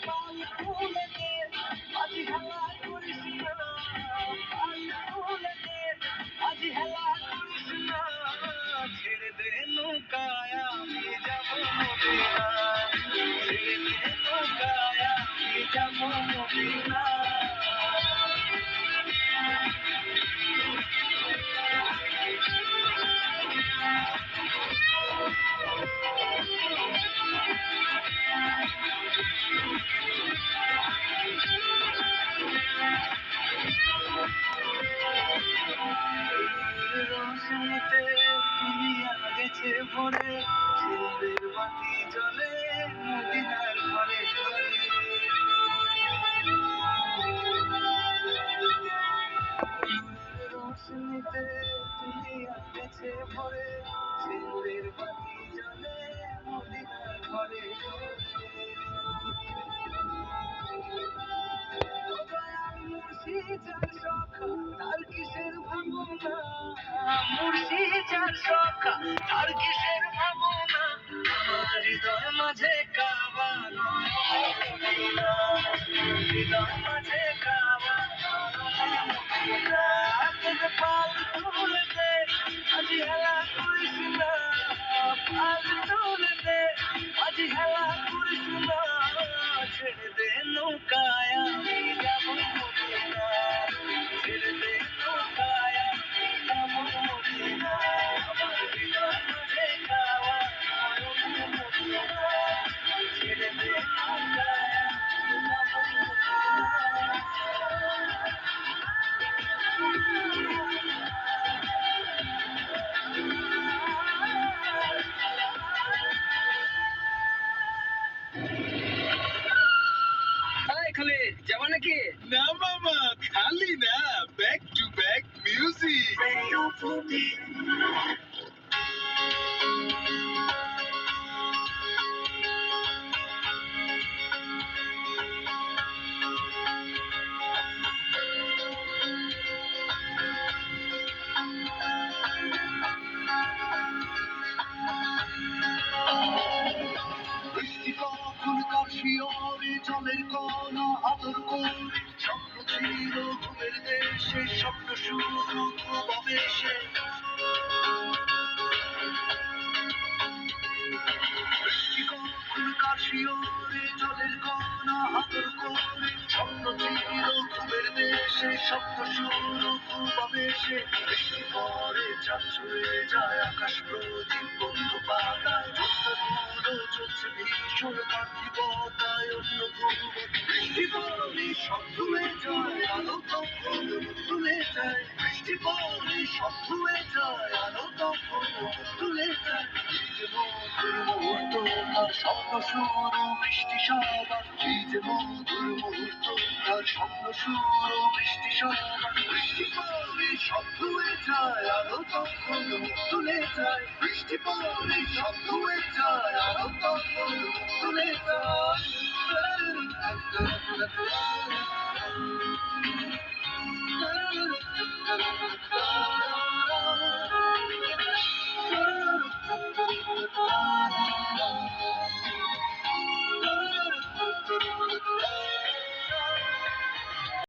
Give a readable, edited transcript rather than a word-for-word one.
পাল তুলে দে, আজ হেলা করিস না, পাল তুলে দে, আজ হেলা করিস না, ছেড়ে দে নৌকায় আমি যাব মদিনা, ছেড়ে দে নৌকায় আমি যাব মদিনা। রোশনীতে দুনিয়া গেছে ভরে, ঝিলের বাতি জ্বলে মদিনার ঘরে ঘরে। রোশনীতে দুনিয়া গেছে ভরে, ঝিলের বাতি জ্বলে মদিনার ঘরে ঘরে। মুর্শিদার সখা তার কিসের ভাবনা, মুর্শিদার সখা তার কিসের ভাবনা, আমার হৃদয় মাঝে কাবা মদিনা, হৃদয় মাঝে কাবা মদিনা। তোকে পাল তুলে দে, আজ হেলা করিস না, পাল তুলে দে, আজ হেলা করিস না, ছেড়ে দে নৌকায় আমি যাব মদিনা, ছেড়ে দে নৌকায় আমি যাব মদিনা, আমার হৃদয় মাঝে কাবা মদিনা, ছেড়ে দে নৌকায় আমি যাব মদিনা। খালিদ যাবা নাকি? না মামা, খালি না, ব্যাক টু ব্যাক মিউজিক। বৃষ্টি কখন কাশিয়রে জলের কণা আদর করে, স্বপ্ন ছিল ঘুমের দেশে, স্বপ্ন শুরু খুব আবেশে। বৃষ্টি কখন কাশিয়রে জলের কণা আদর করে, স্বপ্ন ছিল ঘুমের দেশে, স্বপ্ন শুরু খুব আবেশে। বৃষ্টি পরে চাঁদ ছুঁয়ে যায় আকাশ প্রদীপ বন্ধ পাতায়, চলছে ভীষণ পার্থিবতায় অন্য বৃষ্টি পরে সব ধুয়ে যায়, আলো তখন তুলে যায়, বৃষ্টি পরে সব ধুয়ে যায়, আলো তখন তুলে যায়। এই যে মধুর মুহূর্ত, তার স্বপ্ন শুরু বৃষ্টি সবার, এই যে মধুর মুহূর্ত, তার স্বপ্ন শুরু বৃষ্টি সবার। বৃষ্টি পরে সব ধুয়ে যায়, আলো তখন তুলে যায়, বৃষ্টি পরে সব ধুয়ে যায়, আলো তখন তুলে যায়।